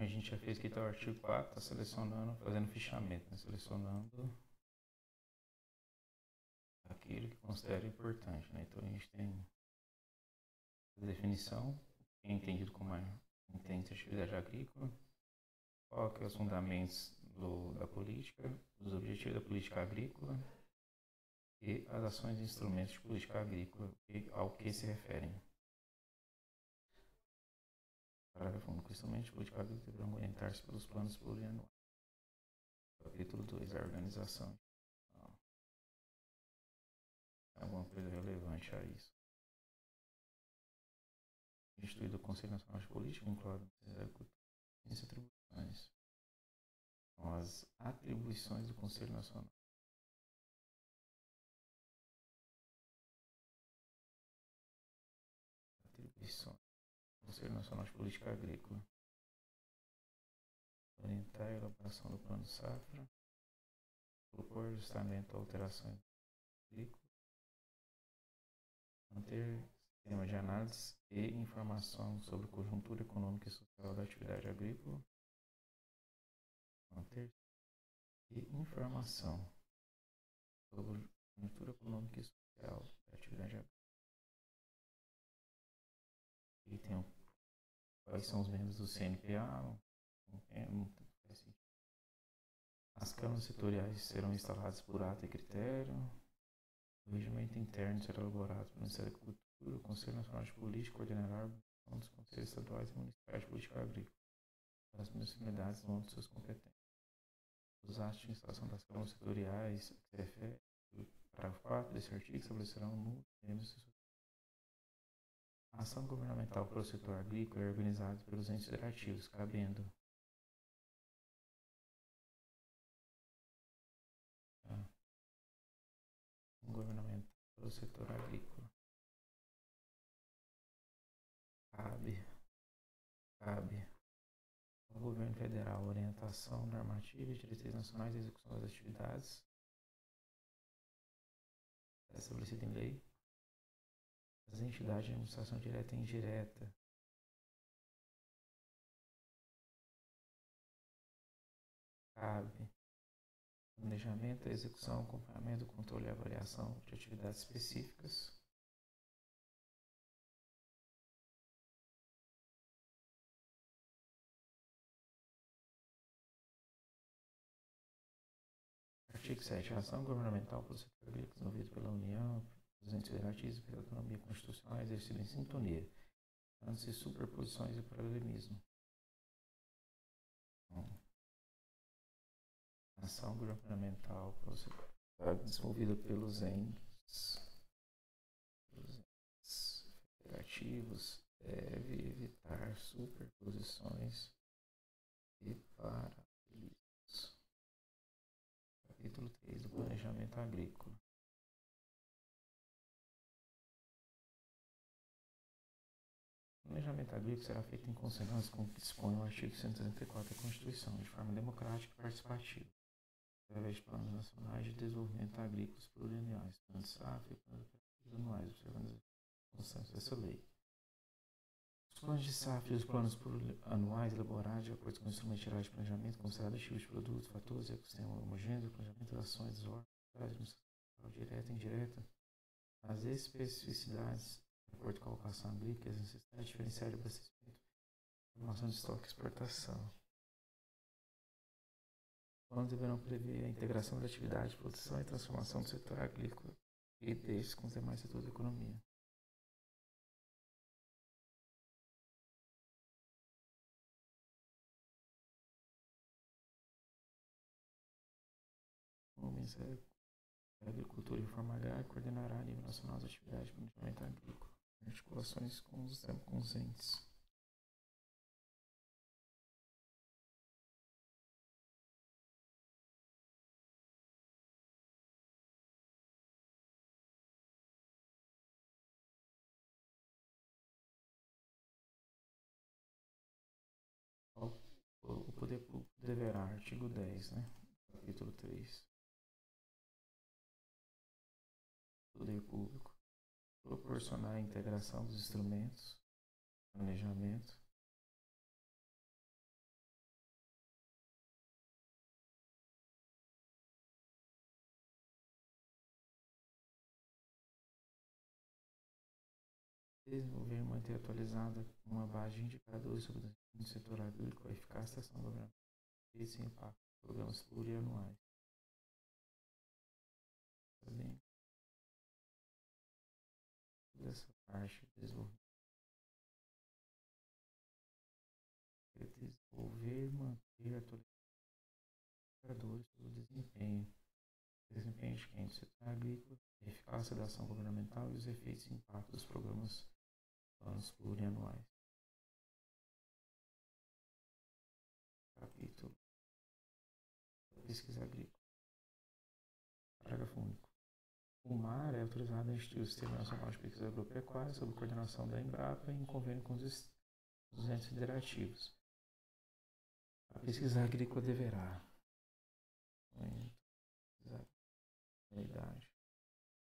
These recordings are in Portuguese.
A gente já fez aqui tá o artigo 4, está selecionando, fazendo fichamento, né? Selecionando aquilo que considera importante, né? Então a gente tem a definição, que é entendido como a intensa atividade agrícola, qual que é os fundamentos da política, os objetivos da política agrícola e as ações e instrumentos de política agrícola e ao que se referem. Parágrafo único. Instrumentos de política agrícola deverão orientar-se pelos planos plurianuais. Capítulo 2. A organização. Alguma coisa relevante a isso. Instituído o Conselho Nacional de Política, incluindo as atribuições. As atribuições do Conselho Nacional. Atribuições do Conselho Nacional de Política Agrícola. Orientar a elaboração do plano safra. Propor ajustamento ou alterações agrícolas. Manter sistema de análise e informação sobre conjuntura econômica e social da atividade agrícola. Manter e informação sobre conjuntura econômica e social da atividade agrícola. E tem quais são os membros do CNPA. As câmaras setoriais serão instaladas por ato e critério. O regimento interno será elaborado pelo Ministério da Agricultura. O Conselho Nacional de Política coordenará a organização dos conselhos estaduais e municipais de política agrícola. As municipalidades vão de suas competências. Os atos de instalação das câmaras setoriais, que se refere ao parágrafo 4 desse artigo, estabelecerão no a ação governamental para o setor agrícola é organizada pelos entes federativos, cabendo governamental para o setor agrícola. Cabe ao governo federal orientação normativa e diretrizes nacionais de execução das atividades estabelecidas em lei. As entidades de administração direta e indireta cabe planejamento, execução, acompanhamento, controle e avaliação de atividades específicas. Artigo 7. A ação governamental para o setor agrícola desenvolvido pela União, pelos entes federativos e pela autonomia constitucional exercida em sintonia, dando-se superposições e paralelismo. A ação governamental para o setor desenvolvida pelos entes federativos deve evitar superposições e paralelismos. Capítulo 3 do Planejamento Agrícola. O planejamento agrícola será feito em consonância com o que dispõe o artigo 164 da Constituição, de forma democrática e participativa, através de planos nacionais de desenvolvimento agrícolas plurianuais, planos safra e planos anuais, observando as constantes dessa lei. Os planos de safra e os planos plurianuais elaborados de acordo com o instrumento geral de planejamento, considerado tipos de produtos, fatores e ecossistema homogêneo, planejamento das ações dos órgãos, administração direta e indireta, as especificidades de acordo com a alocação agrícola, as necessidades diferenciais de abastecimento, formação de estoque e exportação. Os planos deverão prever a integração da atividade de produção e transformação do setor agrícola e destes com os demais setores da economia. O Ministério da Agricultura e Reforma Agrária coordenará a nível nacional as atividades de planejamento agrícola, em articulações com os entes. O poder público deverá, artigo 10, capítulo 3. O poder público proporcionar a integração dos instrumentos, planejamento, Desenvolver e manter atualizada uma base de indicadores sobre o desempenho do setor agrícola, a eficácia da ação governamental e esse impacto de programas plurianuais. Também toda essa parte de desenvolver, e manter atualizados indicadores sobre o desempenho de quem? Do setor agrícola, a eficácia da ação governamental e os efeitos e impactos dos programas planos plurianuais. Capítulo Pesquisa Agrícola. Parágrafo único. O MAR é autorizado a instituir o Sistema Nacional de Pesquisa Agropecuária sob coordenação da Embrapa em convênio com os entes federativos. A pesquisa agrícola deverá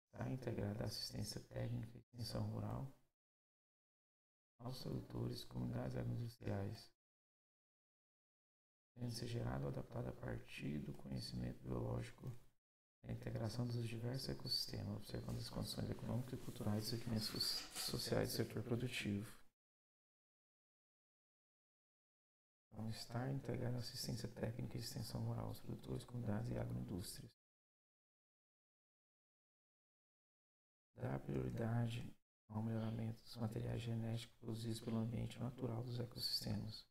estar integrada à assistência técnica e extensão rural aos produtores e comunidades agroindustriais, devendo ser gerada ou adaptada a partir do conhecimento biológico e a integração dos diversos ecossistemas, observando as condições econômicas e culturais e equipamentos sociais do setor produtivo. Então, estar integrada à assistência técnica e extensão rural aos produtores, comunidades e agroindústrias. Dar prioridade ao melhoramento dos materiais genéticos produzidos pelo ambiente natural dos ecossistemas,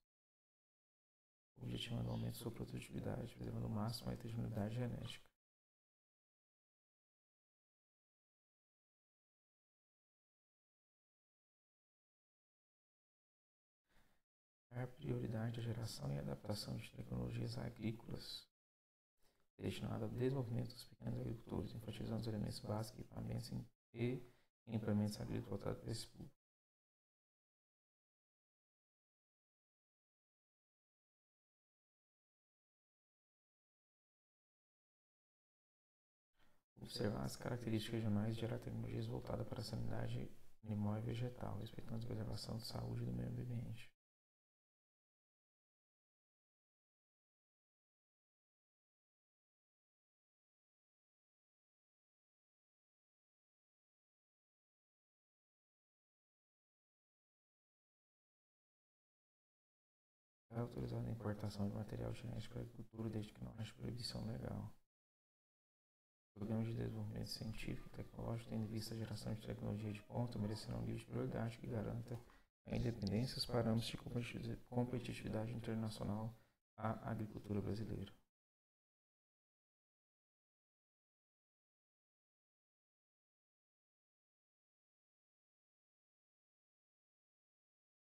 objetivando o aumento de sua produtividade, preservando o máximo a heterogeneidade genética. Dar prioridade à geração e adaptação de tecnologias agrícolas destinadas ao desenvolvimento dos pequenos agricultores, enfatizando os elementos básicos, equipamentos e implementos agrícolas voltados para esse público. Observar as características regionais e gerar tecnologias voltadas para a sanidade animal e vegetal, respeitando a preservação de saúde do meio ambiente. É autorizada a importação de material genético para a agricultura desde que não haja proibição legal. Programas de desenvolvimento científico e tecnológico, tendo em vista a geração de tecnologia de ponta, merecerão um nível de prioridade que garanta a independência e os parâmetros de competitividade internacional à agricultura brasileira.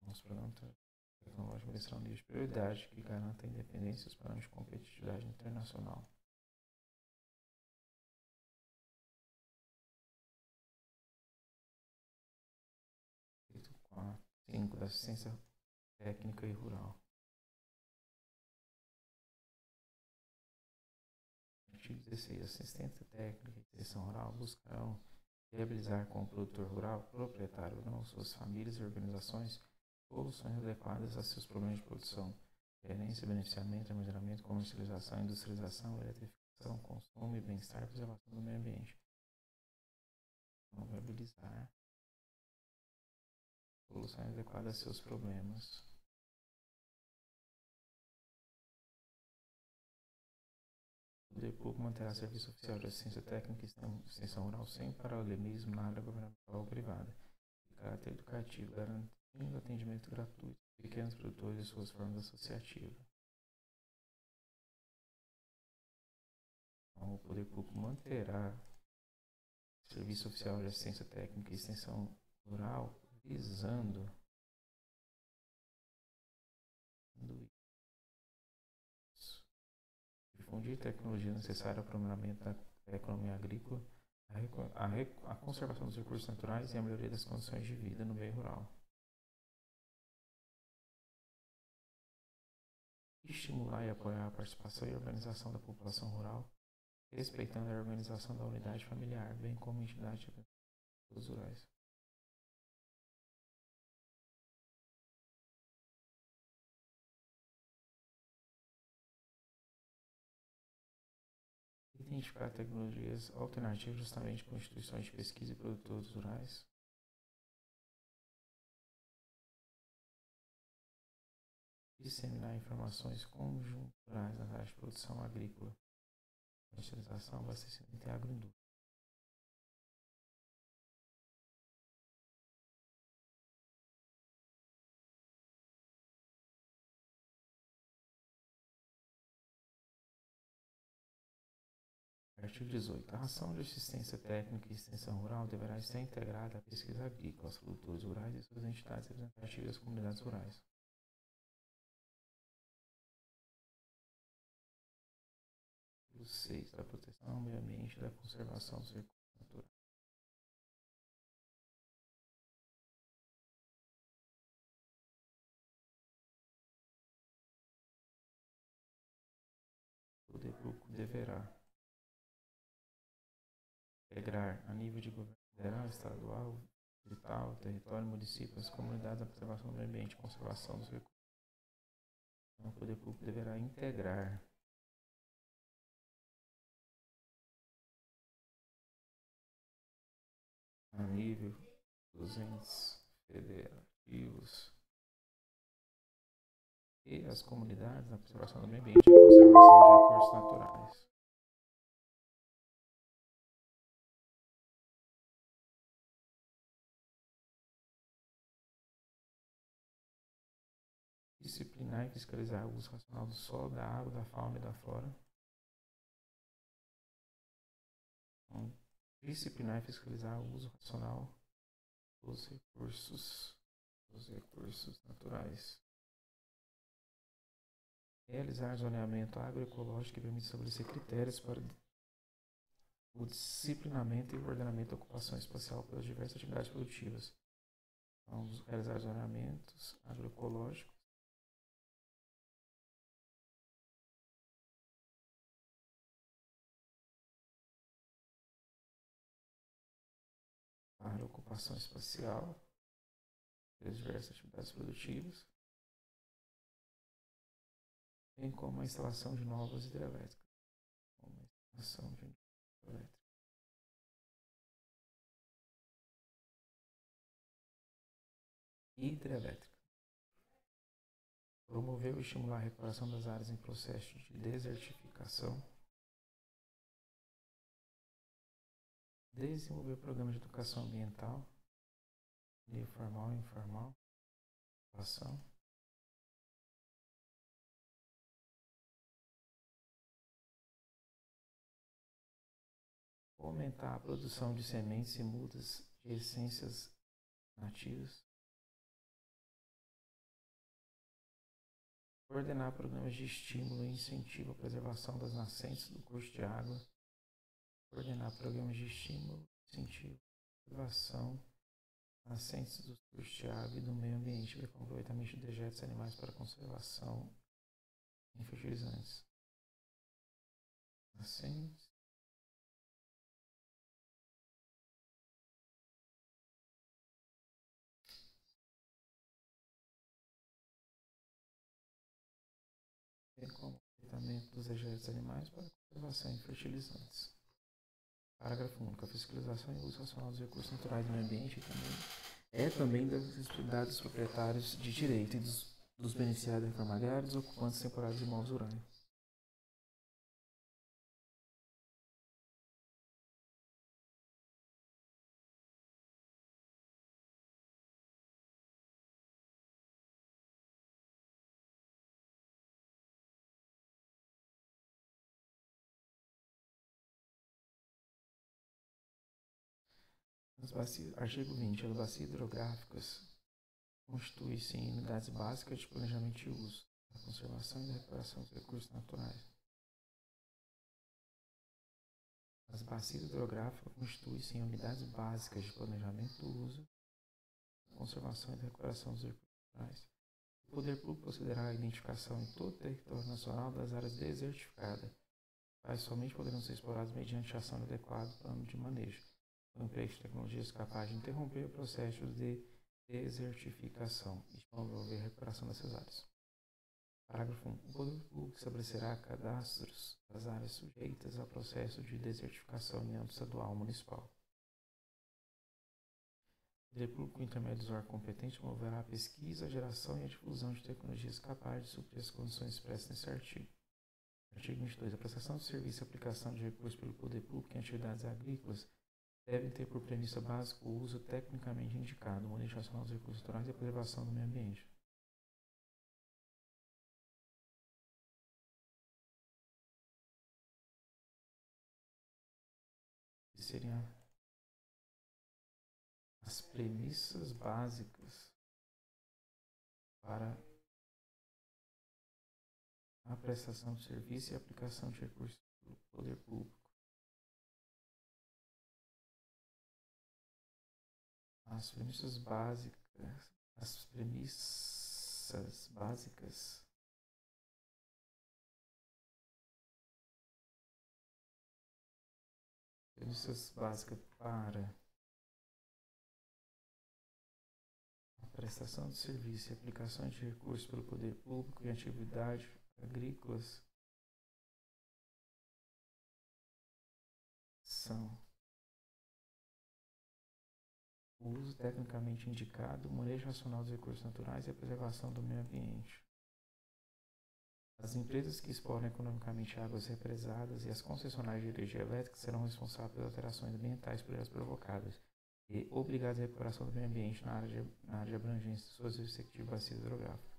Os programas tecnológicos merecerão um nível de prioridade que garanta a independência e os parâmetros de competitividade internacional. Capítulo 5 da assistência técnica e rural. Artigo 16. Assistência técnica e extensão rural buscarão viabilizar com o produtor rural, proprietário ou não, suas famílias e organizações, soluções adequadas a seus problemas de produção, gerência, beneficiamento, armazenamento, comercialização, industrialização, eletrificação, consumo e bem-estar e preservação do meio ambiente. Então, viabilizar soluções adequadas a seus problemas. O poder público manterá serviço oficial de assistência técnica e extensão rural sem paralelismo na área governamental ou privada, de caráter educativo, garantindo atendimento gratuito a pequenos produtores e suas formas associativas. Então, o poder público manterá serviço oficial de assistência técnica e extensão rural visando difundir tecnologia necessária ao aprimoramento da economia agrícola, a conservação dos recursos naturais e a melhoria das condições de vida no meio rural. Estimular e apoiar a participação e organização da população rural, respeitando a organização da unidade familiar, bem como entidades rurais. Identificar tecnologias alternativas justamente com instituições de pesquisa e produtores rurais. disseminar informações conjunturais nas áreas de produção agrícola, comercialização, abastecimento e agroindústria. Artigo 18. A ação de assistência técnica e extensão rural deverá estar integrada à pesquisa agrícola, aos produtores rurais e suas entidades representativas das comunidades rurais. Artigo 6. Da proteção ao meio ambiente e da conservação dos recursos naturais. O poder público deverá integrar a nível de governo federal, estadual, distrital, território, município, as comunidades, a preservação do meio ambiente e conservação dos recursos. Então, o poder público deverá integrar a nível dos entes federativos e as comunidades na preservação do meio ambiente e conservação de recursos naturais. Disciplinar e fiscalizar o uso racional do solo, da água, da fauna e da flora. Então, disciplinar e fiscalizar o uso racional dos recursos naturais. Realizar zoneamento agroecológico que permite estabelecer critérios para o disciplinamento e o ordenamento da ocupação espacial pelas diversas atividades produtivas. Então, realizar zoneamentos agroecológicos para ocupação espacial pelas diversas atividades produtivas, bem como a instalação de novas hidrelétricas. Hidrelétrica. Promover ou estimular a recuperação das áreas em processo de desertificação. Desenvolver programas de educação ambiental, nível formal e informal, ação. Aumentar a produção de sementes e mudas de essências nativas. Coordenar programas de estímulo e incentivo à preservação das nascentes do curso de água. Coordenar programas de estímulo e incentivo à preservação das nascentes do curso de água e do meio ambiente, bem como aproveitamento de dejetos animais para conservação em fertilizantes. Nascentes. Bem como aproveitamento dos dejetos animais para conservação em fertilizantes. Parágrafo único. A fiscalização e uso racional dos recursos naturais do meio ambiente também das responsabilidades dos proprietários de direito e dos beneficiários da reforma agrária e dos ocupantes temporários de imóveis rurais. Artigo 20. As bacias hidrográficas constituem-se em unidades básicas de planejamento e uso, da conservação e da recuperação dos recursos naturais. As bacias hidrográficas constituem-se em unidades básicas de planejamento e uso, da conservação e da recuperação dos recursos naturais. O poder público procederá à identificação em todo o território nacional das áreas desertificadas, quais somente poderão ser exploradas mediante ação adequada do plano de manejo, com emprego de tecnologias capazes de interromper o processo de desertificação e de promover a recuperação dessas áreas. Parágrafo 1. O poder público estabelecerá cadastros das áreas sujeitas ao processo de desertificação em âmbito estadual ou municipal. O poder público intermédio do órgão competente promoverá a pesquisa, a geração e a difusão de tecnologias capazes de suprir as condições expressas nesse artigo. Artigo 22. A prestação de serviço e a aplicação de recursos pelo poder público em atividades agrícolas devem ter por premissa básica o uso tecnicamente indicado, o manejo racional dos recursos naturais e a preservação do meio ambiente. Que seriam as premissas básicas para a prestação de serviço e a aplicação de recursos pelo poder público. As premissas básicas para a prestação de serviço e aplicação de recursos pelo poder público em atividades agrícolas são o uso tecnicamente indicado, o manejo racional dos recursos naturais e a preservação do meio ambiente. As empresas que exploram economicamente águas represadas e as concessionárias de energia elétrica serão responsáveis pelas alterações ambientais por elas provocadas e obrigadas à recuperação do meio ambiente na área de abrangência de suas respectivas bacias hidrográficas.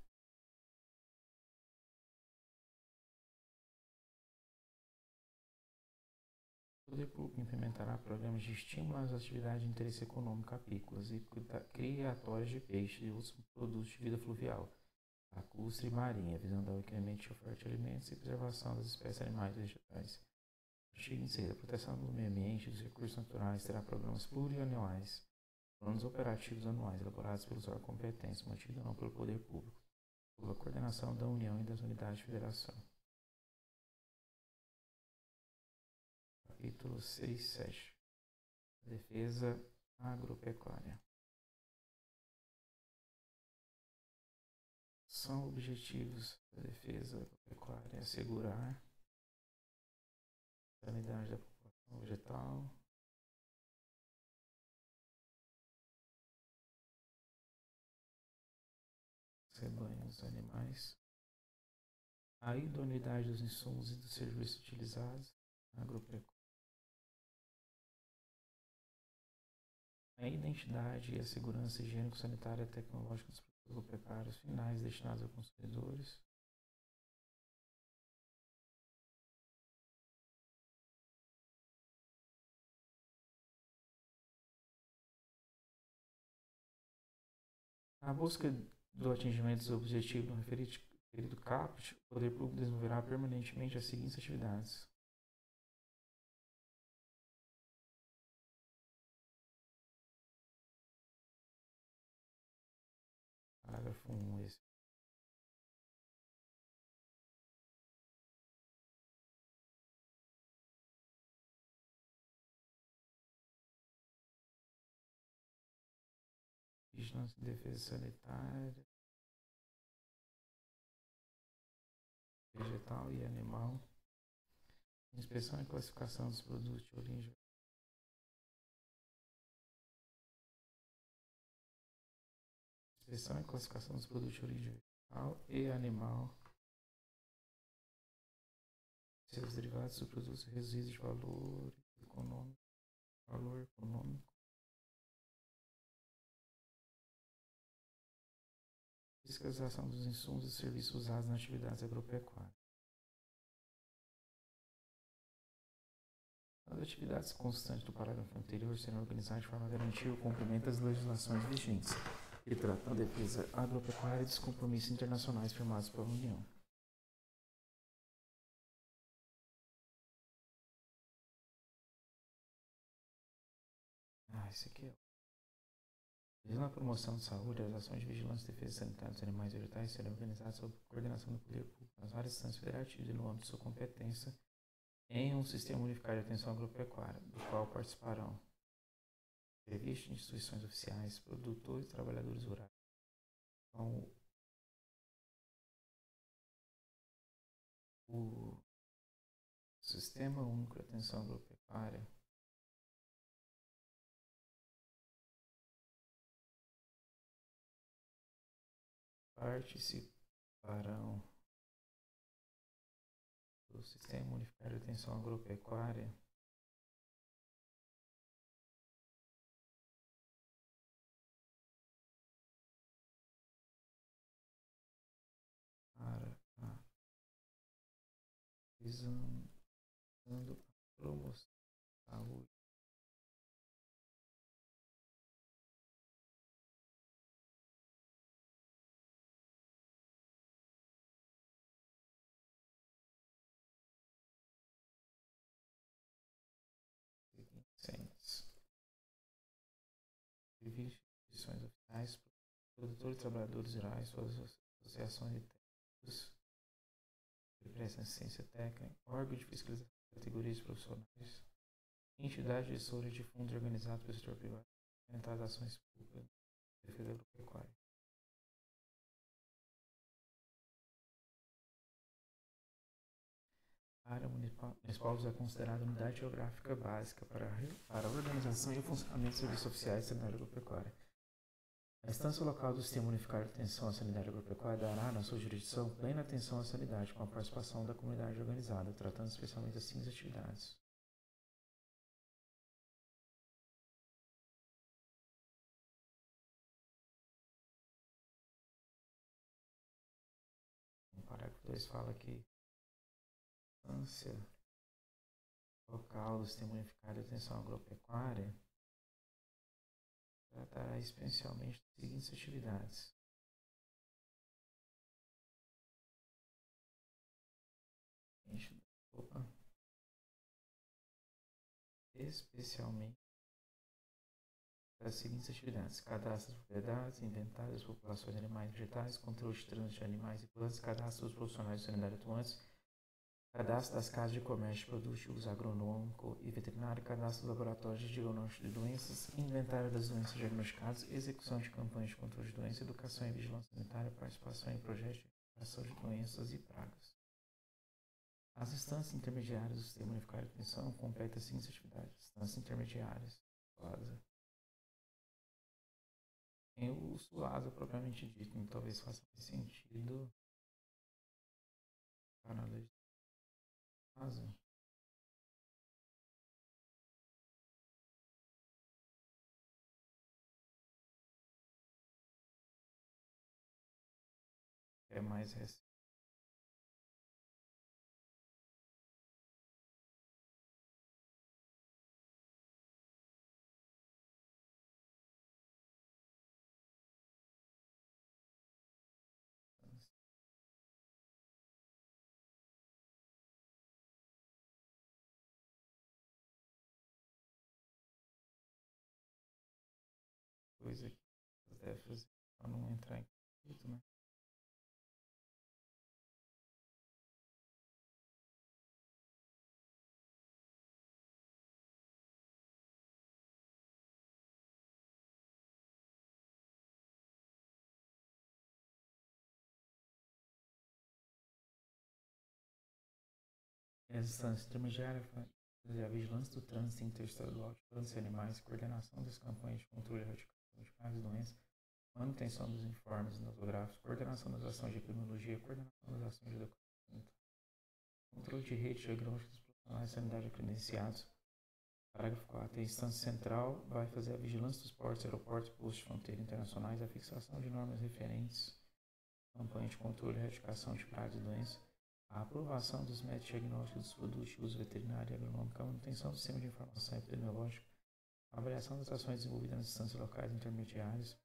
O poder público implementará programas de estímulo às atividades de interesse econômico apícolas e criatórias de peixes e outros produtos de vida fluvial, lacustre e marinha, visando ao incremento de oferta de alimentos e preservação das espécies animais e vegetais. Artigo 26. A proteção do meio ambiente e dos recursos naturais terá programas plurianuais, planos operativos anuais elaborados pelos órgãos competentes, mantidos ou não pelo poder público, sob a coordenação da União e das unidades de federação. Capítulo 6.7. Defesa agropecuária. São objetivos da defesa agropecuária assegurar a sanidade da população vegetal, os rebanhos dos animais, a idoneidade dos insumos e dos serviços utilizados na agropecuária, a identidade e a segurança higiênico-sanitária e tecnológica dos produtos agropecuários finais destinados a consumidores, na busca do atingimento dos objetivos no referido caput, o poder público desenvolverá permanentemente as seguintes atividades. Parágrafo 1. Vigilância e defesa sanitária, vegetal e animal, inspeção e classificação dos produtos de origem, inspeção e classificação dos produtos de origem vegetal e animal, seus derivados dos produtos resíduos de valor econômico, fiscalização dos insumos e serviços usados nas atividades agropecuárias. As atividades constantes do parágrafo anterior serão organizadas de forma a garantir o cumprimento das legislações vigentes e tratam a defesa agropecuária e dos compromissos internacionais firmados pela União. Esse aqui é. Visando a promoção de saúde, as ações de vigilância e defesa sanitária dos animais e vegetais serão organizadas sob coordenação do poder público nas várias instâncias federativas e no âmbito de sua competência em um sistema unificado de atenção agropecuária, do qual participarão revistas de instituições oficiais, produtores e trabalhadores rurais. Então, o Sistema Único de Atenção Agropecuária participarão do Sistema Unificado de Atenção Agropecuária para a visando a promoção da saúde seguintes: instituições oficiais, produtores e trabalhadores rurais, suas associações de técnicos que prestam assistência técnica, órgãos de fiscalização de categorias profissionais, entidades gestoras de fundos organizados pelo setor privado, orientadas ações públicas de defesa agropecuária. A área municipal é considerada unidade geográfica básica para a organização e o funcionamento de serviços oficiais de sanidade agropecuária. A instância local do Sistema Unificado de Atenção à Sanidade Agropecuária dará, na sua jurisdição, plena atenção à sanidade, com a participação da comunidade organizada, tratando especialmente das seguintes atividades. O parágrafo 2 fala que a instância local do Sistema Unificado de Atenção Agropecuária tratará especialmente das seguintes atividades. Especialmente das seguintes atividades: cadastro das propriedades, inventário das populações de animais e vegetais, controle de trânsito de animais e plantas, cadastro dos profissionais de sanidade atuantes, cadastro das casas de comércio de produtos agronômico e veterinário, cadastro dos laboratórios de diagnóstico de doenças, inventário das doenças diagnosticadas, execução de campanhas de controle de doenças, educação e vigilância sanitária, participação em projetos de erradicação de doenças e pragas. As instâncias intermediárias do Sistema Unificado de Atenção completam as seguintes atividades: instâncias intermediárias, SUASA. Tem o SUASA propriamente dito, então talvez faça mais sentido para a lei de SUASA. É mais recente. Coisa que você deve fazer para não entrar em conflito, né? As instâncias intermediárias fazem a vigilância do trânsito interestadual de plantas e animais, coordenação das campanhas de controle e erradicação de pragas e doenças, manutenção dos informes nosográficos, coordenação das ações de epidemiologia, coordenação das ações de educação, controle de rede diagnóstica dos profissionais de sanidade credenciados. Parágrafo 4. A instância central vai fazer a vigilância dos portos, aeroportos, postos de fronteira internacionais, a fixação de normas referentes, campanha de controle e erradicação de pragas e doenças, a aprovação dos métodos diagnósticos dos produtos de uso veterinário e agronômico, a manutenção do sistema de informação epidemiológica, a avaliação das ações desenvolvidas nas instâncias locais intermediárias,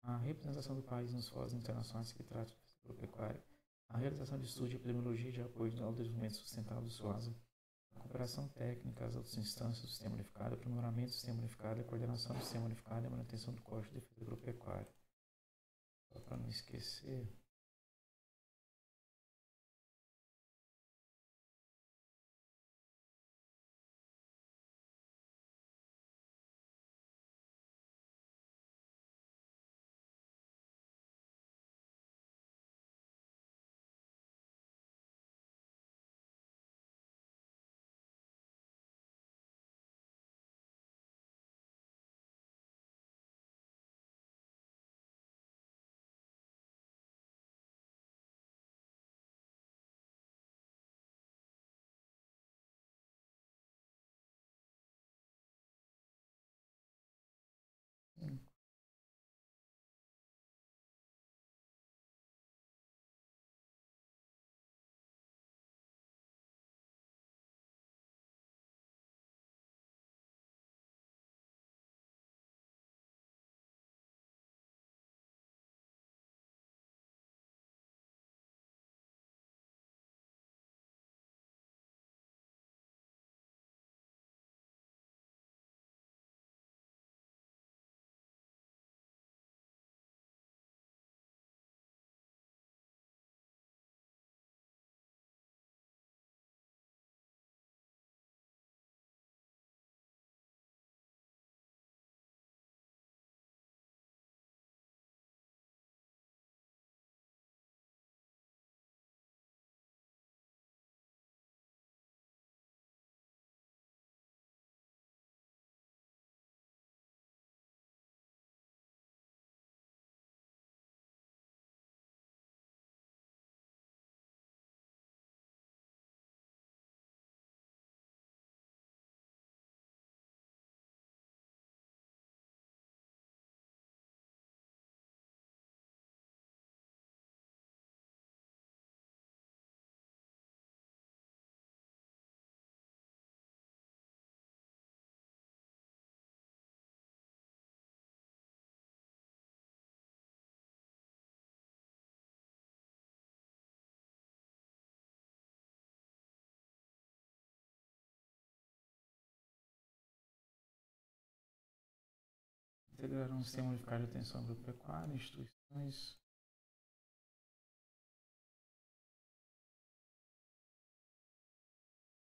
a representação do país nos fóruns internacionais que tratam de agropecuária, a realização de estudos de epidemiologia de apoio ao desenvolvimento sustentável do SUASA, a cooperação técnica às outras instâncias do Sistema Unificado, o aprimoramento do Sistema Unificado, a coordenação do Sistema Unificado e a manutenção do Código de Defesa Agropecuária. Só para não esquecer, integrarão um sistema unificado de atenção agropecuária, instituições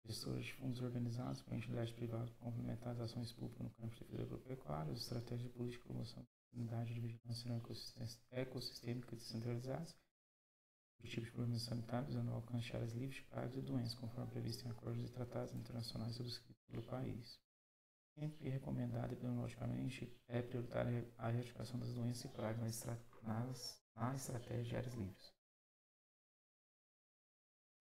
gestores de fundos organizados por entidades privadas para complementar as ações públicas no campo de defesa agropecuária, as estratégias de política de promoção da unidade de vigilância ecossistêmica descentralizadas, o tipo de problemas sanitários visando o alcance de áreas livres de pragas e doenças, conforme previsto em acordos e tratados internacionais subscritos pelo país. Sempre recomendada e epidemiologicamente é prioritária a erradicação das doenças e pragas na estratégia de áreas livres.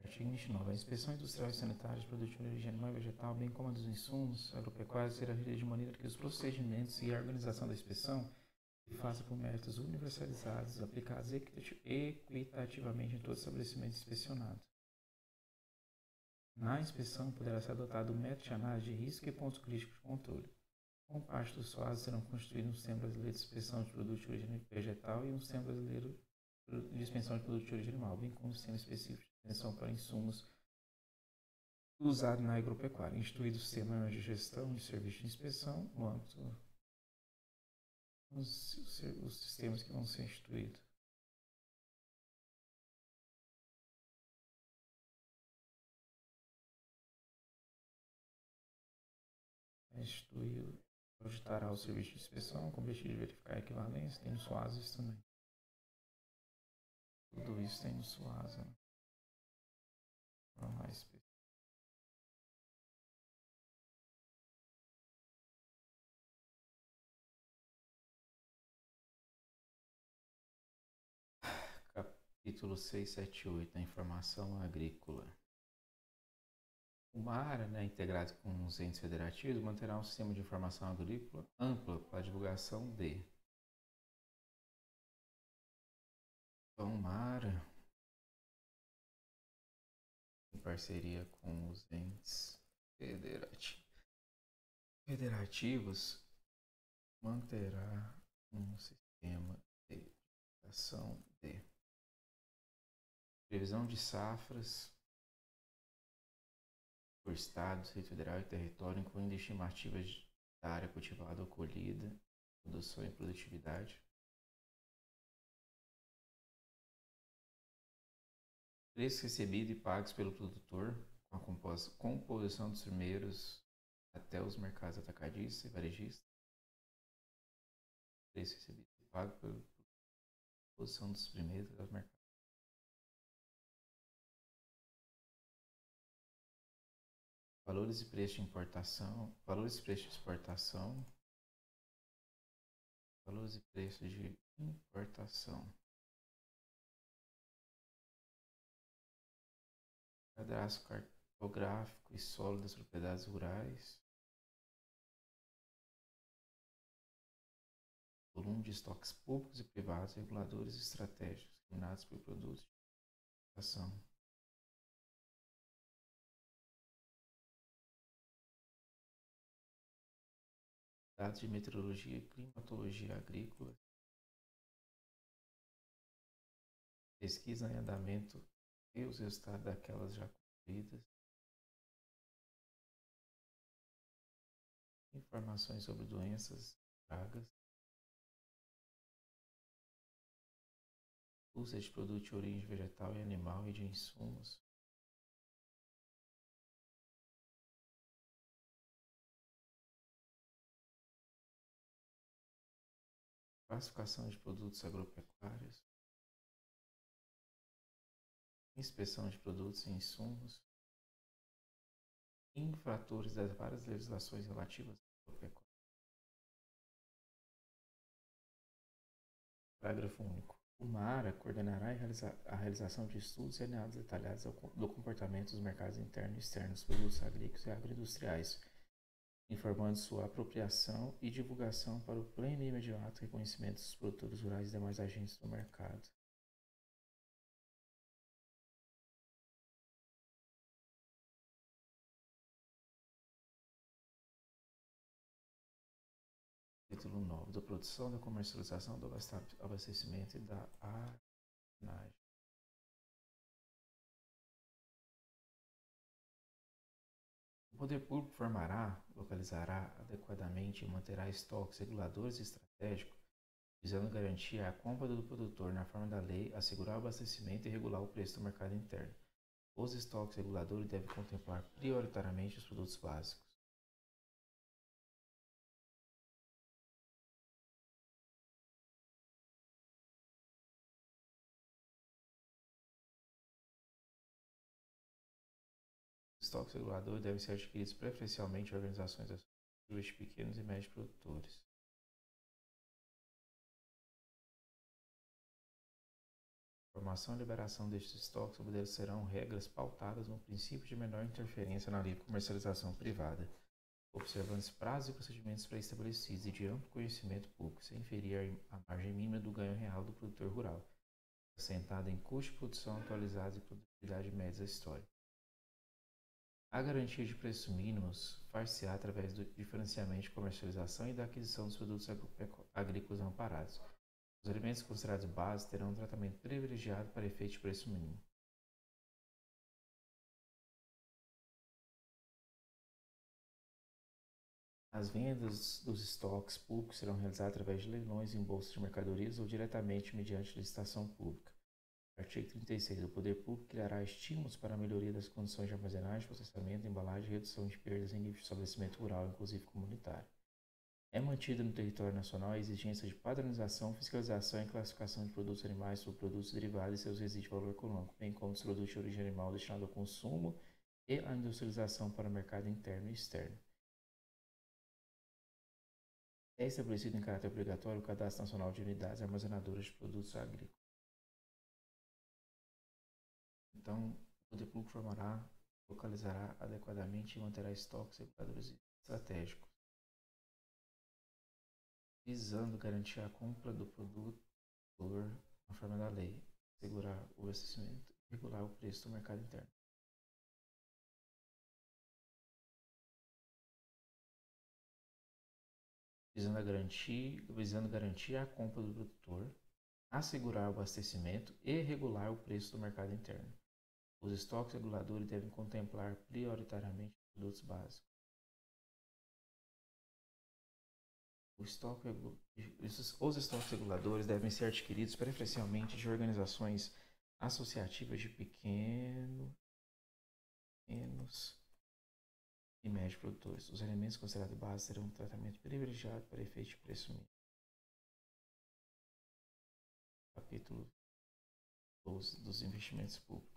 Artigo 29. A inspeção industrial e sanitária de produtos de origem animal e vegetal, bem como a dos insumos agropecuários, será realizada de maneira que os procedimentos e a organização da inspeção se façam por métodos universalizados, aplicados equitativamente em todos os estabelecimentos inspecionados. Na inspeção, poderá ser adotado o método de análise de risco e pontos críticos de controle. Com parte dos SOAS serão constituídos um Sistema Brasileiro de Inspeção de Produtos de Origem Vegetal e um Sistema Brasileiro de Inspeção de Produtos de Origem Animal, bem como um sistema específico de inspeção para insumos usados na agropecuária, instituído o Sistema de Gestão de Serviços de Inspeção no âmbito os sistemas que vão ser instituídos. Instituir, auditará o serviço de inspeção com o objetivo de verificar a equivalência, tem no SOAS isso também. Tudo isso tem no SOAS, né? Mais específico. Capítulo 678, a informação agrícola. O MARA, integrado com os entes federativos, manterá um sistema de informação agrícola ampla para a divulgação de. Então, o MARA, em parceria com os entes federativos, manterá um sistema de divulgação de previsão de safras por estado, Distrito Federal e território, incluindo estimativas da área cultivada ou colhida, produção e produtividade. Preços recebidos e pagos pelo produtor, com a composição dos primeiros até os mercados atacadistas e varejistas. Preços recebidos e pagos pela composição dos primeiros até os mercados. Valores e preços de importação, valores e preços de exportação, valores e preços de importação. Cadastro cartográfico e solo das propriedades rurais. Volume de estoques públicos e privados, reguladores e estratégias discriminados por produtos de exportação. Dados de meteorologia e climatologia agrícola. Pesquisa em andamento e os resultados daquelas já concluídas. Informações sobre doenças, pragas. Uso de produtos de origem vegetal e animal e de insumos. Classificação de produtos agropecuários. Inspeção de produtos e insumos. Infratores das várias legislações relativas à agropecuária. Parágrafo único. O MARA coordenará a realização de estudos e análises detalhadas do comportamento dos mercados internos e externos dos produtos agrícolas e agroindustriais, informando sua apropriação e divulgação para o pleno e imediato reconhecimento dos produtores rurais e demais agentes do mercado. Capítulo 9. Da produção, da comercialização, do abastecimento e da armazenagem. O poder público formará, localizará adequadamente e manterá estoques reguladores e estratégicos, visando garantir a compra do produtor na forma da lei, assegurar o abastecimento e regular o preço do mercado interno. Os estoques reguladores devem contemplar prioritariamente os produtos básicos. Os estoques reguladores devem ser adquiridos preferencialmente em organizações associativas de pequenos e médios produtores. A formação e liberação destes estoques obedecerão regras pautadas no princípio de menor interferência na livre comercialização privada, observando prazos e procedimentos pré-estabelecidos e de amplo conhecimento público, sem ferir a margem mínima do ganho real do produtor rural, assentada em custo de produção atualizados e produtividade médias histórica. A garantia de preços mínimos far-se-á através do diferenciamento de comercialização e da aquisição dos produtos agrícolas amparados. Os alimentos considerados básicos terão um tratamento privilegiado para efeito de preço mínimo. As vendas dos estoques públicos serão realizadas através de leilões em bolsas de mercadorias ou diretamente mediante licitação pública. Artigo 36. O poder público criará estímulos para a melhoria das condições de armazenagem, processamento, embalagem e redução de perdas em nível de estabelecimento rural, inclusive comunitário. É mantida no território nacional a exigência de padronização, fiscalização e classificação de produtos animais, subprodutos derivados e seus resíduos de valor econômico, bem como dos produtos de origem animal destinados ao consumo e à industrialização para o mercado interno e externo. É estabelecido em caráter obrigatório o Cadastro Nacional de Unidades Armazenadoras de Produtos Agrícolas. Então, o poder público formará, localizará adequadamente e manterá estoques reguladores estratégicos, visando garantir a compra do produto na forma da lei, assegurar o abastecimento e regular o preço do mercado interno. Visando garantir a compra do produtor, assegurar o abastecimento e regular o preço do mercado interno. Os estoques reguladores devem contemplar prioritariamente produtos básicos. Os estoques reguladores devem ser adquiridos preferencialmente de organizações associativas de pequenos e médios produtores. Os alimentos considerados básicos terão um tratamento privilegiado para efeito de preço mínimo. Capítulo 12 dos investimentos públicos.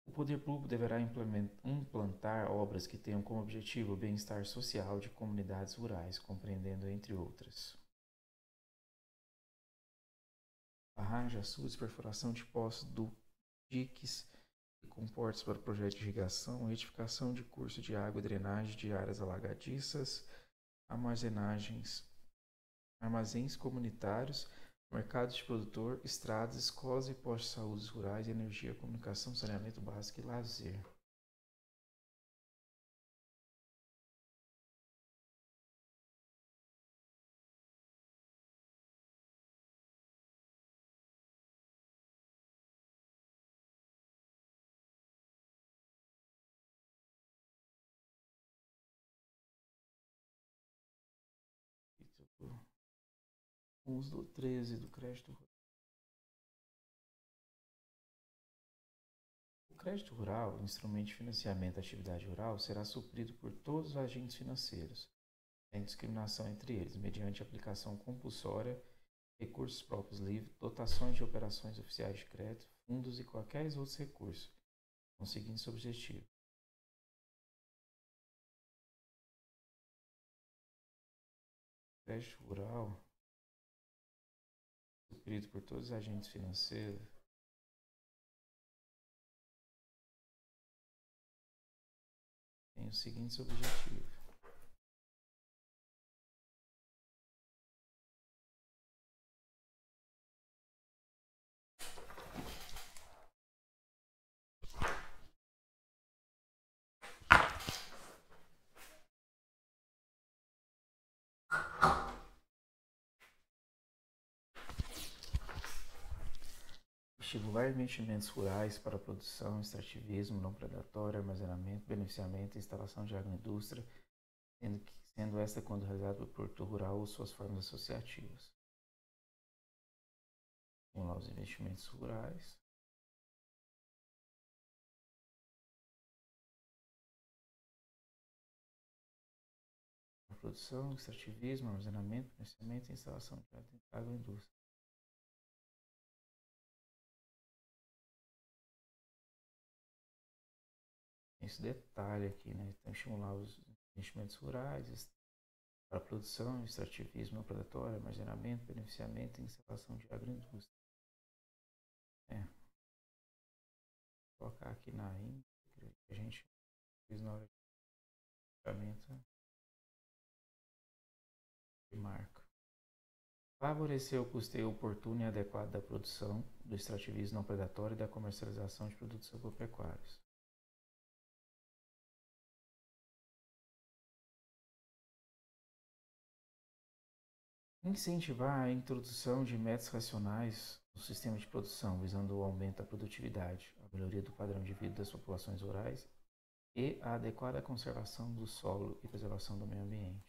O poder público deverá implantar obras que tenham como objetivo o bem-estar social de comunidades rurais, compreendendo, entre outras, barragens, açudes, perfuração de poços, diques e comportas para projetos de irrigação, retificação de curso de água e drenagem de áreas alagadiças, armazéns comunitários, mercados de produtor, estradas, escolas e postos de saúde rurais, energia, comunicação, saneamento básico e lazer. Uso do 13 do crédito rural. O crédito rural, instrumento de financiamento da atividade rural, será suprido por todos os agentes financeiros, sem discriminação entre eles, mediante aplicação compulsória, recursos próprios livres, dotações de operações oficiais de crédito, fundos e qualquer outros recursos, com o seguinte objetivo: crédito rural, suprido por todos os agentes financeiros, tem os seguintes objetivos: estimular investimentos rurais para produção, extrativismo não predatório, armazenamento, beneficiamento e instalação de agroindústria, sendo esta quando realizada pelo produtor rural ou suas formas associativas. Estimular os investimentos rurais. Produção, extrativismo, armazenamento, beneficiamento e instalação de agroindústria. Esse detalhe aqui, né? Então, estimular os investimentos rurais para produção, extrativismo não predatório, armazenamento, beneficiamento e instalação de agroindústria. Vou colocar aqui na íntegra que a gente fez na hora de pagamento de marca. Favorecer o custeio oportuno e adequado da produção, do extrativismo não predatório e da comercialização de produtos agropecuários. Incentivar a introdução de métodos racionais no sistema de produção, visando o aumento da produtividade, a melhoria do padrão de vida das populações rurais e a adequada conservação do solo e preservação do meio ambiente.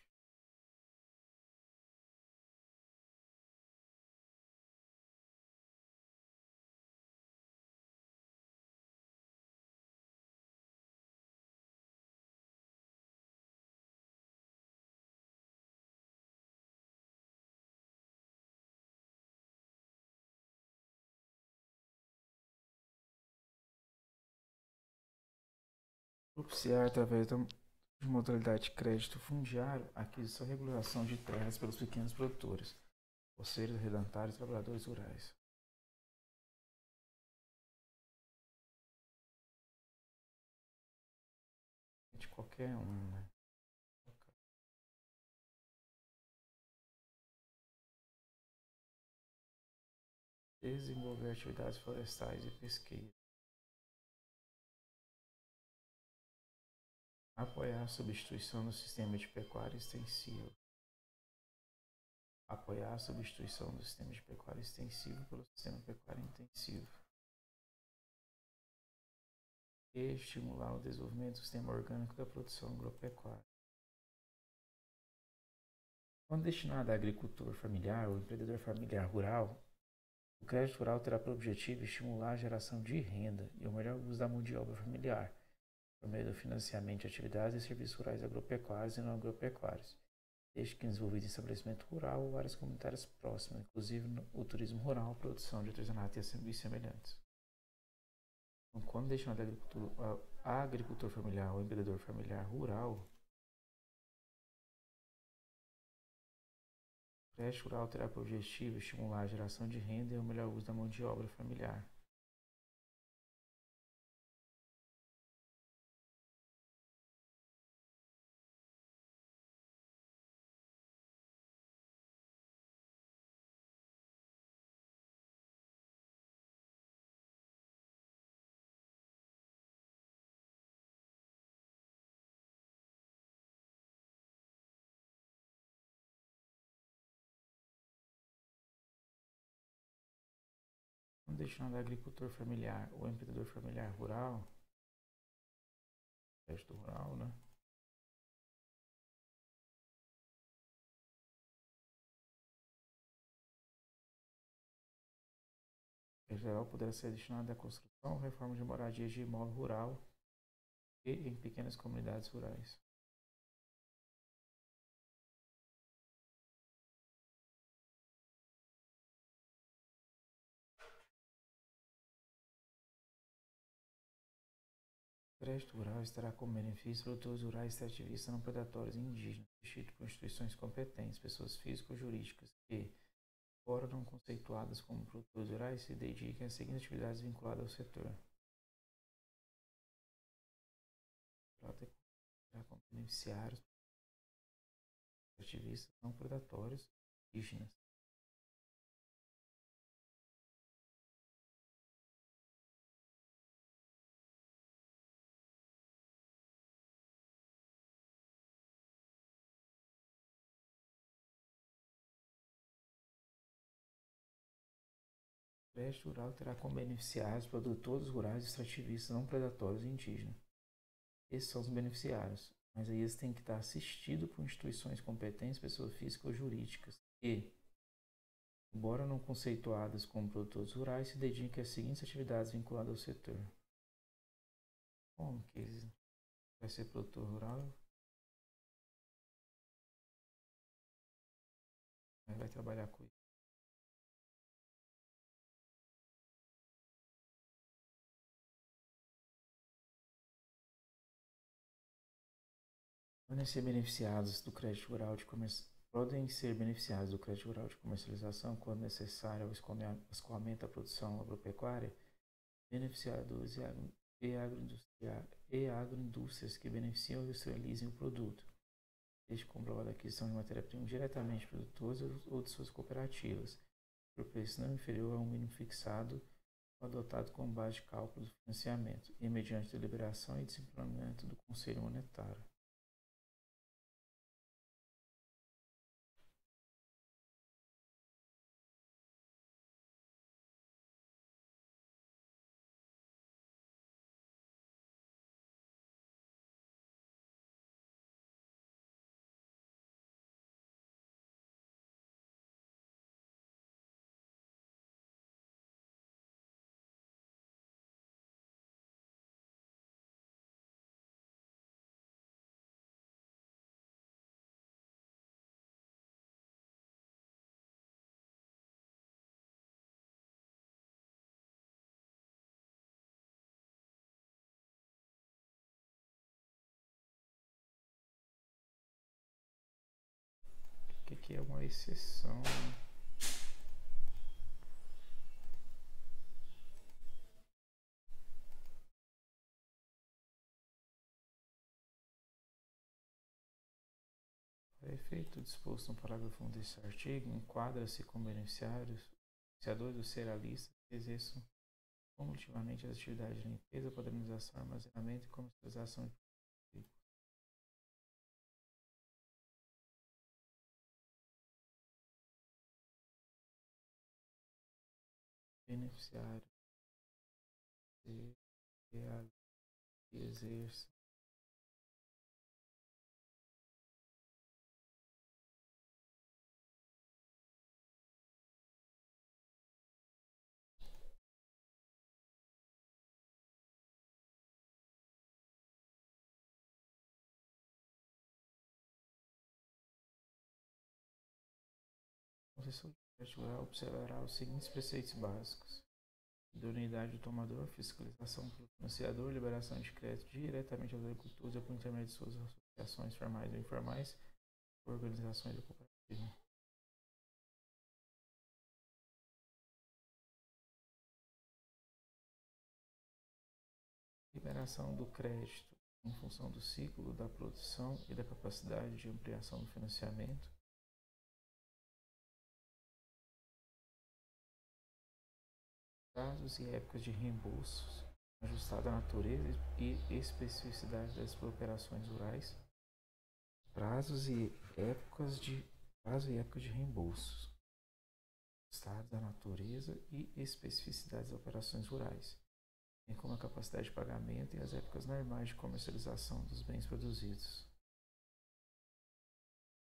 Propiciar, através de modalidade de crédito fundiário, a aquisição e regulação de terras pelos pequenos produtores, roceiros, arrendatários e trabalhadores rurais. De qualquer um, né? Desenvolver atividades florestais e pesqueira. Apoiar a substituição do sistema de pecuária extensiva. Apoiar a substituição do sistema de pecuária extensivo pelo sistema pecuário intensivo. E estimular o desenvolvimento do sistema orgânico da produção agropecuária. Quando destinado a agricultor familiar ou empreendedor familiar rural, o crédito rural terá por objetivo estimular a geração de renda e o melhor uso da mão de obra familiar, por meio do financiamento de atividades e serviços rurais agropecuários e não agropecuários, desde que desenvolvido em estabelecimento rural ou áreas comunitárias próximas, inclusive o turismo rural, a produção de artesanato e semelhantes. Então, quando destinado a agricultor familiar ou empreendedor familiar rural, o crédito rural terá por objetivo estimular a geração de renda e o melhor uso da mão de obra familiar. Quando destinado a agricultor familiar ou empreendedor familiar rural, crédito rural, né? Em geral, poderá ser destinado à construção ou reforma de moradias de imóvel rural e em pequenas comunidades rurais. O crédito rural estará como benefício produtores rurais extrativistas não predatórios e indígenas, vestidos por instituições competentes, pessoas físicas ou jurídicas que, fora não conceituadas como produtores rurais, se dediquem às seguintes atividades vinculadas ao setor. Terá como beneficiários extrativistas não predatórios indígenas. crédito rural terá como beneficiários produtores rurais, extrativistas, não predatórios e indígenas. Esses são os beneficiários, mas aí eles têm que estar assistidos por instituições competentes, pessoas físicas ou jurídicas, que, embora não conceituadas como produtores rurais, se dediquem às seguintes atividades vinculadas ao setor. Como que ele vai ser produtor rural? Vai trabalhar com isso. Podem ser beneficiados do crédito rural de comercialização quando necessário ao escoamento da produção agropecuária, beneficiadores e agroindústrias que beneficiam e industrializem o produto, desde comprovada a aquisição de matéria-prima diretamente de produtores ou de suas cooperativas, por preço não inferior a um mínimo fixado ou adotado como base de cálculo do financiamento, e mediante deliberação e disciplinamento do Conselho Monetário. O que é uma exceção? Para efeito disposto no parágrafo 1 deste artigo, enquadra-se como beneficiadores dos cerealistas que exerçam cumulativamente as atividades de limpeza, padronização, armazenamento e comercialização de produtos. Beneficiário que exerça concessão de crédito rural observará os seguintes preceitos básicos: idoneidade do tomador, fiscalização pelo financiador, liberação de crédito diretamente aos agricultores ou por intermédio de suas associações formais ou informais, organizações ou cooperativas. Liberação do crédito em função do ciclo da produção e da capacidade de ampliação do financiamento. Prazos e épocas de reembolsos, ajustada à natureza e especificidade das operações rurais. Prazo e épocas de reembolsos, ajustados à natureza e especificidades das operações rurais, bem como a capacidade de pagamento e as épocas normais de comercialização dos bens produzidos.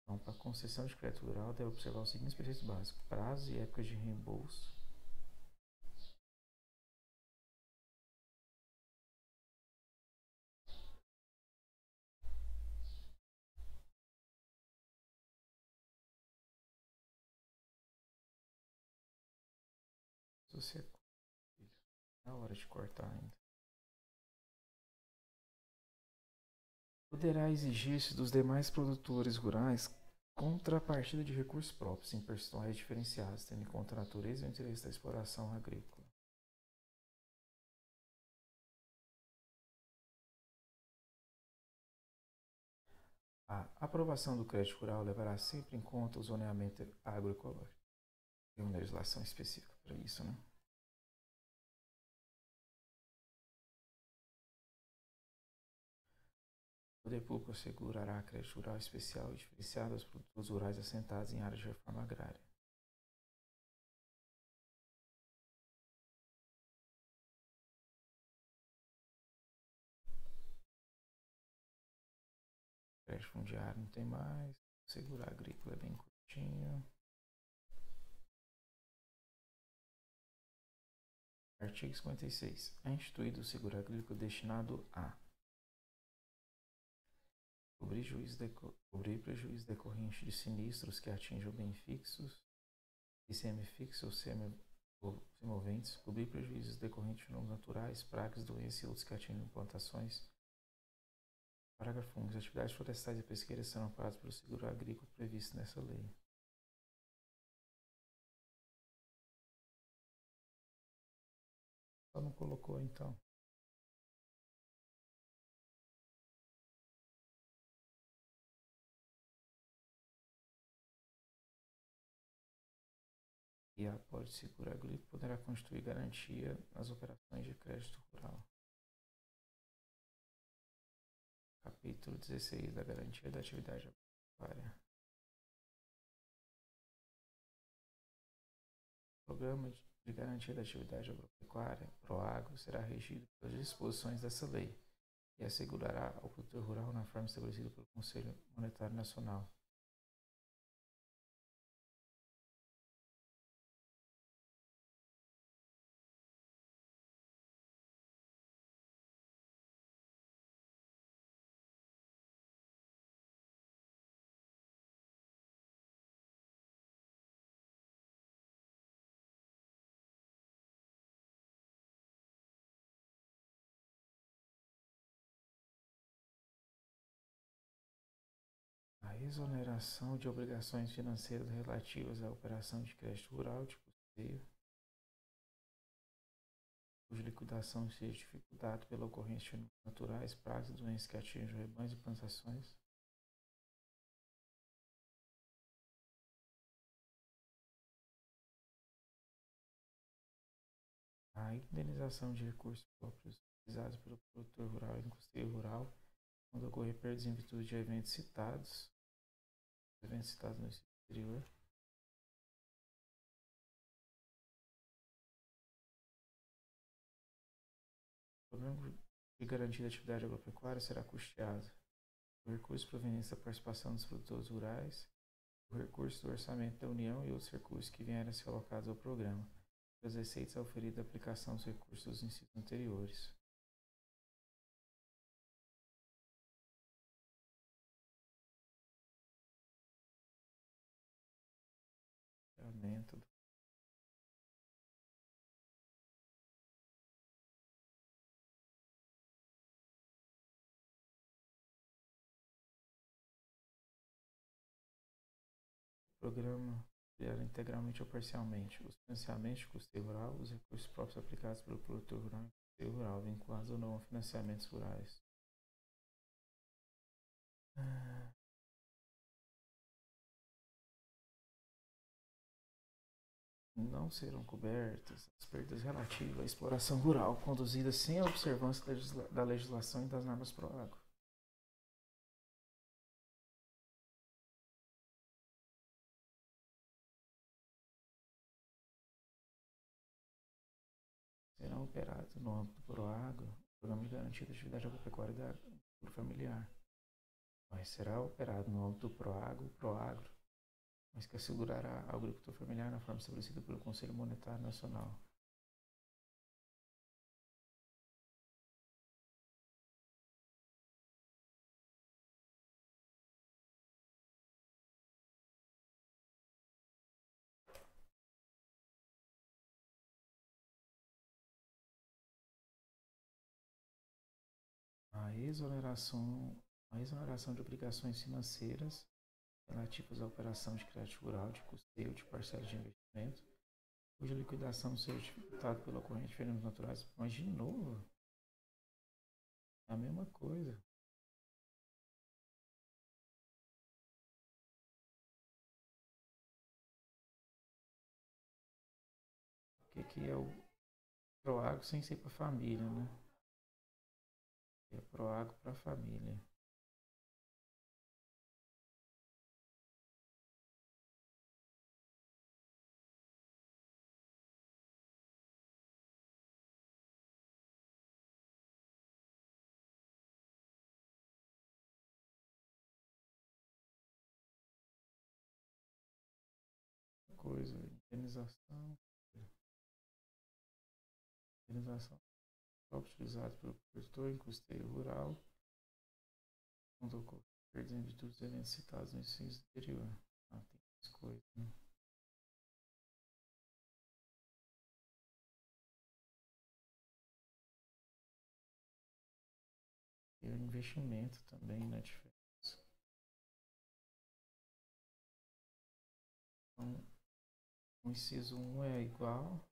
Então, para a concessão de crédito rural, deve observar os seguintes preceitos básicos: prazos e épocas de reembolso. Você na hora de cortar ainda. Poderá exigir-se dos demais produtores rurais contrapartida de recursos próprios em percentuais diferenciados, tendo em conta a natureza e o interesse da exploração agrícola. A aprovação do crédito rural levará sempre em conta o zoneamento agroecológico. Tem uma legislação específica para isso, né? O poder público assegurará crédito rural especial e diferenciado aos produtores rurais assentados em áreas de reforma agrária. Crédito fundiário não tem mais. Seguro agrícola é bem curtinho. Artigo 56. É instituído o seguro agrícola destinado a cobrir prejuízo decorrente de sinistros que atinjam bens fixos e semifixos ou semoventes, cobrir prejuízos decorrentes de fenômenos naturais, pragas, doenças e outros que atingem plantações. Parágrafo 1. As atividades florestais e pesqueiras serão amparadas pelo seguro agrícola previsto nessa lei. Só não colocou então. E a apólice de seguro agrícola poderá constituir garantia nas operações de crédito rural. Capítulo 16 da garantia da atividade agropecuária. O programa de garantia da atividade agropecuária, PROAGRO, será regido pelas disposições dessa lei e assegurará ao produtor rural na forma estabelecida pelo Conselho Monetário Nacional. A exoneração de obrigações financeiras relativas à operação de crédito rural de custeio, cuja liquidação seja dificultada pela ocorrência de fenômenos naturais, pragas e doenças que atingem rebanhos e plantações. A indenização de recursos próprios utilizados pelo produtor rural e no custeio rural, quando ocorrer perdas em virtude de eventos citados no inciso anterior. O programa de garantia da atividade agropecuária será custeado por recursos provenientes da participação dos produtores rurais, por recursos do orçamento da União e outros recursos que vierem a ser alocados ao programa, as receitas auferidas da aplicação dos recursos dos incisos anteriores. Aumento. O programa criará integralmente ou parcialmente os financiamentos de custeio rural, os recursos próprios aplicados pelo produtor rural e custeio rural, vinculados ou não a financiamentos rurais. Não serão cobertas as perdas relativas à exploração rural conduzidas sem a observância da legislação e das normas PROAGRO. Serão operados no âmbito do PROAGRO, Programa de Garantia da Atividade Agropecuária da Agricultura Familiar. Mas será operado no âmbito do PROAGRO, mas que assegurará ao agricultor familiar na forma estabelecida pelo Conselho Monetário Nacional. A exoneração de obrigações financeiras relativas à operação de crédito rural, de custeio de parcelas de investimento, cuja liquidação seja dificultada pela ocorrência de fenômenos naturais. Mas, de novo, é a mesma coisa. O que é o PROAGRO sem ser para a família, né? É PROAGRO para a família. coisa, indenização utilizado pelo produtor em custeio rural, quando ocorre perdas em virtude dos eventos citados no inciso anterior. Tem mais coisa, né? E o investimento também, né? Diferença. Então, o inciso 1 é igual.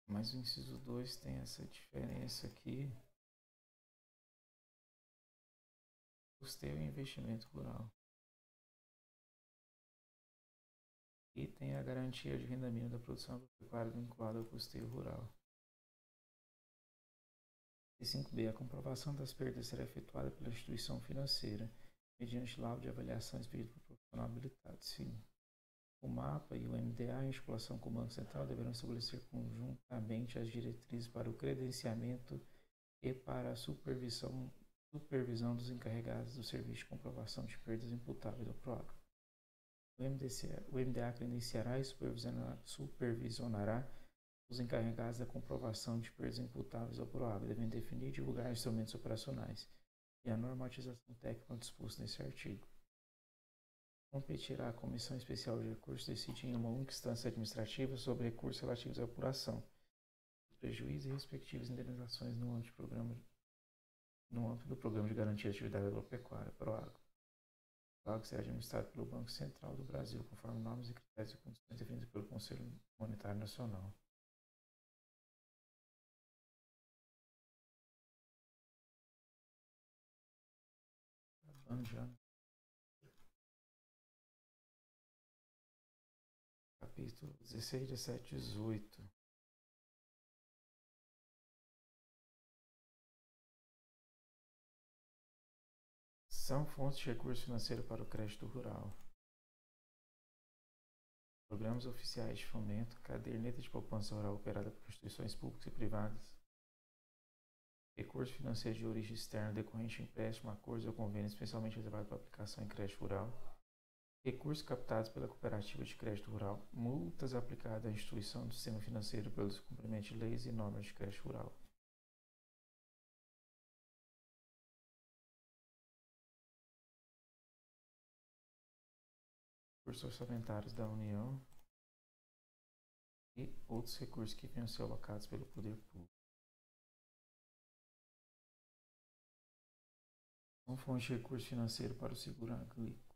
Mas o inciso 2 tem essa diferença aqui. Custeio e investimento rural. E tem a garantia de renda mínima da produção agropecuária vinculada ao custeio rural. E 5b. A comprovação das perdas será efetuada pela instituição financeira, mediante laudo de avaliação expedido por profissional habilitado. Sim. O MAPA e o MDA, em articulação com o Banco Central, deverão estabelecer conjuntamente as diretrizes para o credenciamento e para a supervisão dos encarregados do serviço de comprovação de perdas imputáveis ao PROAGRO. O MDA credenciará e supervisionará os encarregados da comprovação de perdas imputáveis ao PROAGRO, devem definir e divulgar instrumentos operacionais e a normatização técnica disposta nesse artigo. Competirá à Comissão Especial de Recursos decidir em uma única instância administrativa sobre recursos relativos à apuração, prejuízos e respectivas indenizações no âmbito do Programa de Garantia de Atividade Agropecuária, PROAGRO. O PROAGRO será administrado pelo Banco Central do Brasil, conforme normas e critérios e condições definidos pelo Conselho Monetário Nacional. Já. Capítulo 16, 17 e 18. São fontes de recurso financeiro para o crédito rural. Programas oficiais de fomento, caderneta de poupança rural operada por instituições públicas e privadas, recurso financeiro de origem externa decorrente de empréstimo, acordos ou convênios especialmente reservados para aplicação em crédito rural, recursos captados pela cooperativa de crédito rural, multas aplicadas à instituição do sistema financeiro pelo descumprimento de leis e normas de crédito rural. Recursos orçamentários da União e outros recursos que venham a ser alocados pelo poder público. São fontes de recurso financeiro para o seguro agrícola.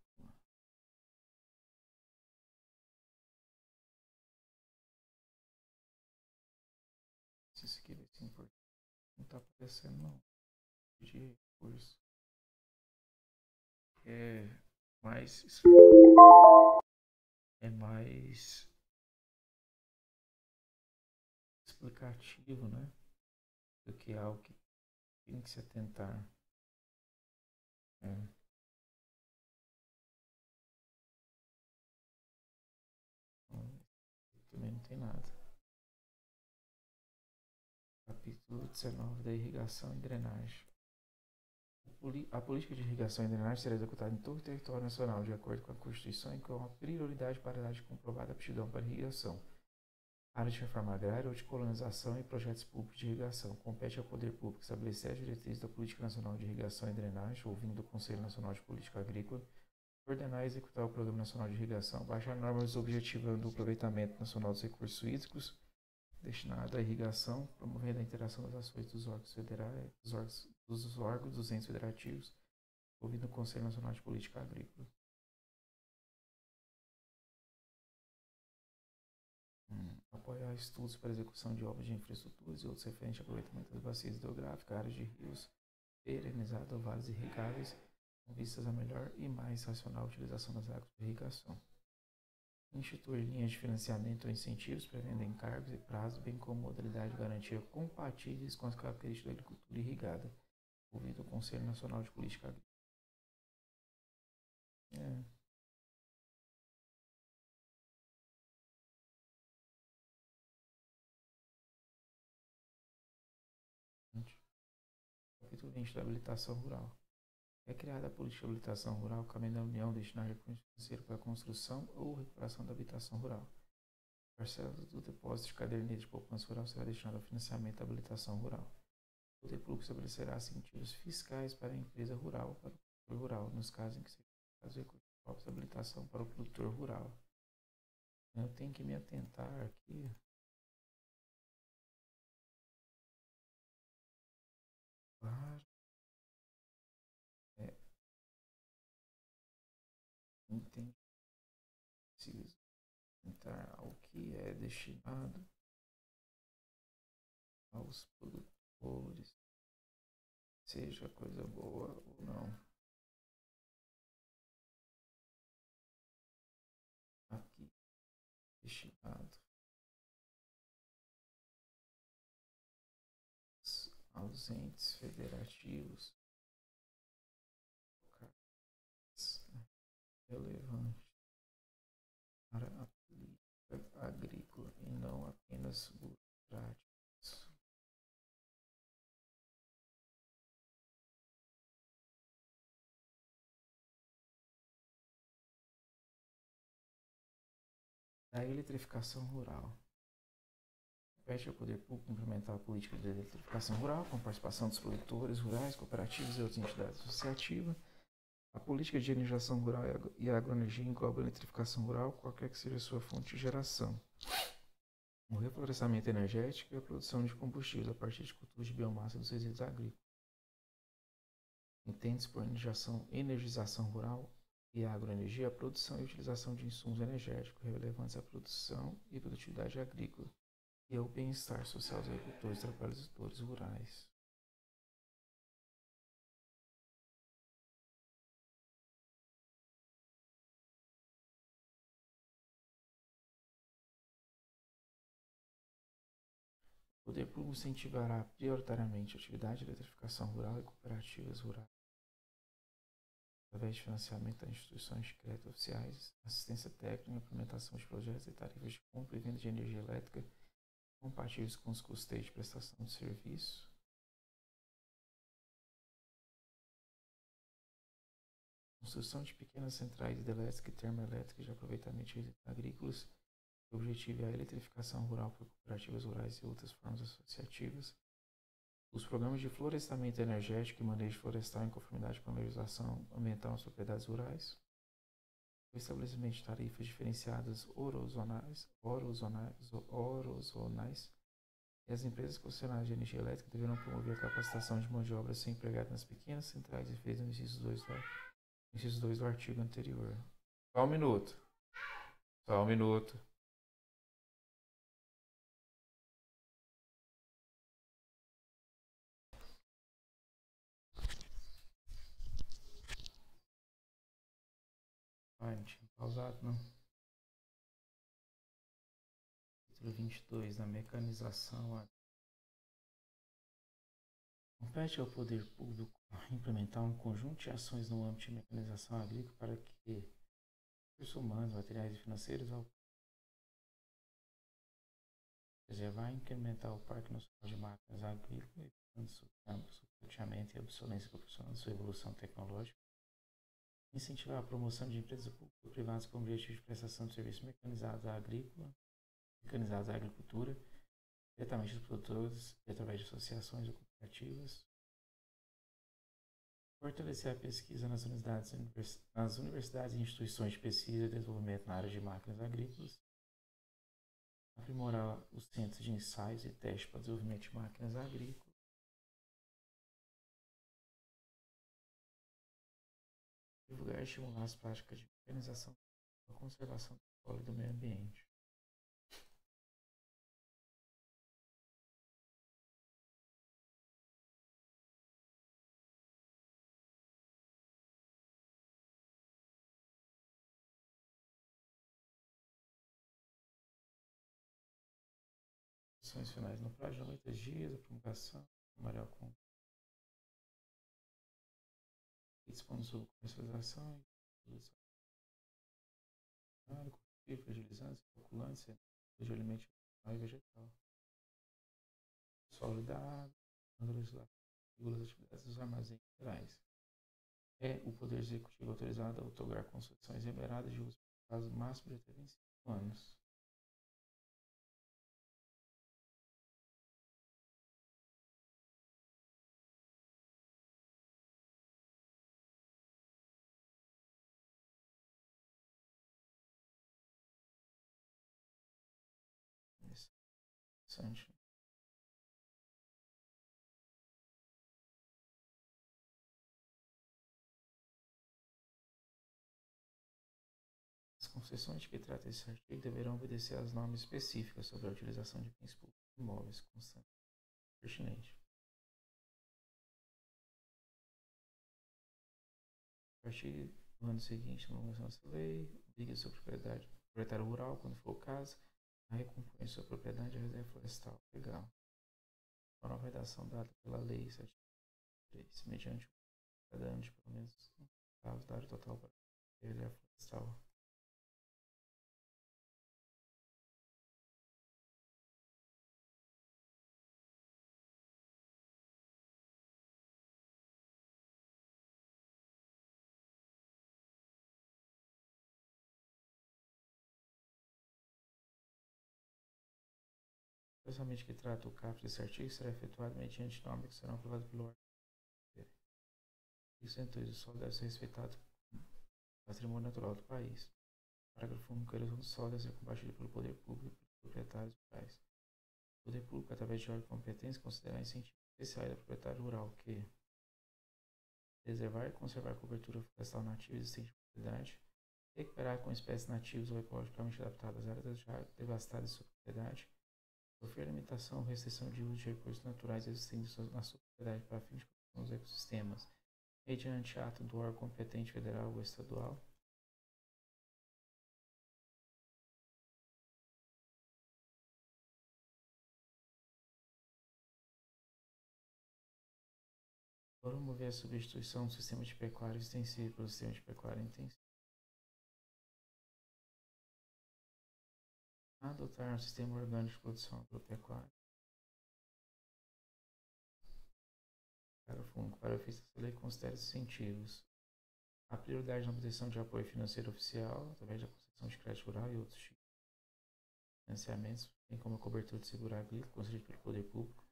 Se isso aqui vai ser importante. Não está aparecendo não. De recurso. É mais explicativo, né? Do que algo que tem que se atentar. Também não tem nada. Capítulo 19 da irrigação e drenagem. A política de irrigação e drenagem será executada em todo o território nacional, de acordo com a Constituição e com a prioridade para a área de comprovada aptidão para irrigação, área de reforma agrária ou de colonização e projetos públicos de irrigação. Compete ao poder público estabelecer as diretrizes da Política Nacional de Irrigação e Drenagem, ouvindo do Conselho Nacional de Política Agrícola, coordenar e executar o Programa Nacional de Irrigação, baixar normas objetivando o aproveitamento nacional dos recursos hídricos destinados à irrigação, promovendo a interação das ações dos órgãos federais, dos órgãos dos entes federativos, ouvindo o Conselho Nacional de Política Agrícola. Apoiar estudos para execução de obras de infraestruturas e outros referentes ao aproveitamento das bacias hidrográficas, áreas de rios perenizados ou vales irrigáveis, com vistas à melhor e mais racional utilização das águas de irrigação. Instituir linhas de financiamento ou incentivos prevendo encargos e prazos, bem como modalidade de garantia compatíveis com as características da agricultura irrigada, ouvido o Conselho Nacional de Política Agrícola. Capítulo 20 da habilitação rural. É criada a política de habilitação rural, cabendo à União destinar recursos financeiros para a construção ou recuperação da habitação rural. A parcela do depósito de caderneta de poupança rural será destinada ao financiamento da habilitação rural. O poder público estabelecerá incentivos fiscais para a empresa rural, para o produtor rural, nos casos em que seja caso recursos próprios de habilitação para o produtor rural. Eu tenho que me atentar aqui. Claro, é, entendi. Preciso atentar ao que é destinado aos produtores, seja coisa boa ou não. Aqui, destinado aos entes federativos relevantes para a política agrícola e não apenas burocráticos. A eletrificação rural. Compete ao poder público implementar a política de eletrificação rural com participação dos produtores rurais, cooperativas e outras entidades associativas. A política de energização rural e a agroenergia engloba a eletrificação rural, qualquer que seja a sua fonte de geração. O reflorestamento energético e a produção de combustíveis a partir de culturas de biomassa dos resíduos agrícolas. Entende-se por energização rural e agroenergia a produção e utilização de insumos energéticos relevantes à produção e produtividade agrícola e ao bem-estar social dos agricultores e trabalhadores rurais. O poder público incentivará prioritariamente a atividade de eletrificação rural e cooperativas rurais, através de financiamento a instituições de crédito oficiais, assistência técnica, implementação de projetos e tarifas de compra e venda de energia elétrica compatíveis com os custos de prestação de serviço. Construção de pequenas centrais hidrelétricas e termoelétricas de aproveitamento de resíduos agrícolas. O objetivo é a eletrificação rural por cooperativas rurais e outras formas associativas. Os programas de florestamento energético e manejo florestal em conformidade com a legislação ambiental nas propriedades rurais. O estabelecimento de tarifas diferenciadas orozonais e as empresas concessionárias de energia elétrica deverão promover a capacitação de mão de obra a ser empregada nas pequenas centrais referidas no inciso 2 do artigo anterior. Só um minuto. Só um minuto. Ai, não tinha pausado, não. Capítulo 22 da mecanização. Compete ao poder público implementar um conjunto de ações no âmbito de mecanização agrícola para que recursos humanos, materiais e financeiros preservar e incrementar o parque nacional de máquinas agrícolas, evitando sucateamento e obsolescência proporcional da sua evolução tecnológica. Incentivar a promoção de empresas públicas e privadas com o objetivo de prestação de serviços mecanizados à agricultura, diretamente dos produtores e através de associações ou cooperativas. Fortalecer a pesquisa nas universidades e instituições de pesquisa e desenvolvimento na área de máquinas agrícolas. Aprimorar os centros de ensaios e testes para desenvolvimento de máquinas agrícolas. Divulgar e estimular as práticas de mecanização para a conservação do solo e do meio ambiente. Ações finais no prazo de 90 dias, a promulgação, memorial com dispondo sobre comercialização e produção de fertilizantes, inoculantes, de alimento animal e vegetal. Solo da água, regula as atividades dos armazéns gerais. É o Poder Executivo autorizado a outorgar concessões liberadas de uso por prazo máximo de até 25 anos. Interessante. As concessões de que trata esse artigo deverão obedecer às normas específicas sobre a utilização de bens públicos e imóveis constantes pertinente. O artigo do ano seguinte, na promulgação dessa lei, obriga sua proprietário rural, quando for o caso, a recompõe sua propriedade à reserva florestal legal. A nova redação dada pela Lei 7.3, mediante cada ano de pelo menos um centavo da área total para a reserva florestal. O processamento que trata o caput desse artigo será efetuado mediante normas que serão aprovadas pelo órgão. O solo deve ser respeitado como patrimônio natural do país. Parágrafo único. A erosão do solo deve ser combatida pelo poder público e pelos proprietários rurais. O poder público, através de órgãos competentes, considerar incentivos especiais da propriedade rural que preservar e conservar a cobertura florestal nativa existente na propriedade, recuperar com espécies nativas ou ecologicamente adaptadas as áreas já devastadas de sua propriedade, sofrer limitação ou restrição de uso de recursos naturais existentes na sua propriedade para fins de proteção dos ecossistemas, mediante ato do órgão competente federal ou estadual. Promover a substituição do sistema de pecuária extensiva pelo sistema de pecuária intensiva. Adotar um sistema orgânico de produção agropecuária. Parágrafo único. Para o efeito dessa lei, considera os incentivos. A prioridade na obtenção de apoio financeiro oficial, através da concessão de crédito rural e outros tipos de financiamentos, bem como a cobertura de seguro agrícola concedido pelo poder público.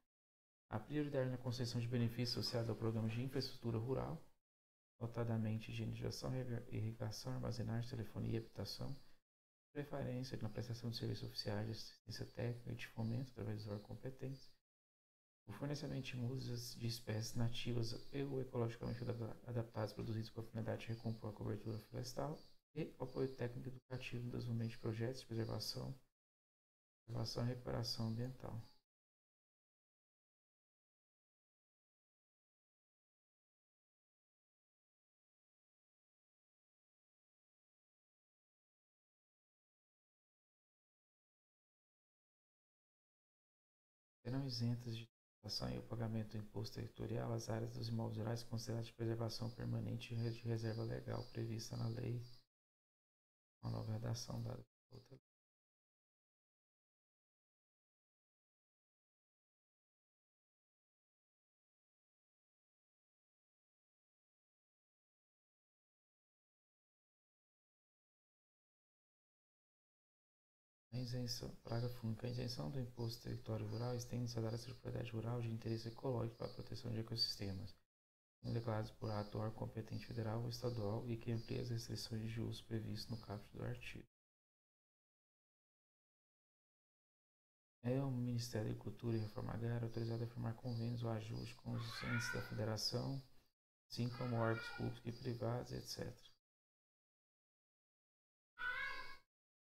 A prioridade na concessão de benefícios associados ao programa de infraestrutura rural, notadamente higienização, irrigação, armazenagem, telefonia e habitação. Preferência na prestação de serviços oficiais de assistência técnica e de fomento através dos órgãos competentes. O fornecimento de mudas de espécies nativas ou ecologicamente adaptadas produzidas com a finalidade de recompor a cobertura florestal e apoio técnico e educativo no desenvolvimento de projetos de preservação e recuperação ambiental. Serão isentas de tributação e o pagamento do imposto territorial às áreas dos imóveis rurais consideradas de preservação permanente e de reserva legal prevista na lei, uma nova redação dada por outra lei. A isenção, parágrafo único. A isenção do imposto do território rural estende-se às áreas de propriedade rural de interesse ecológico para a proteção de ecossistemas, declarados por ato órgão competente federal ou estadual e que amplia as restrições de uso previstas no caput do artigo. É o Ministério da Agricultura e Reforma Agrária autorizado a firmar convênios ou ajustes com os entes da Federação, assim como órgãos públicos e privados, etc.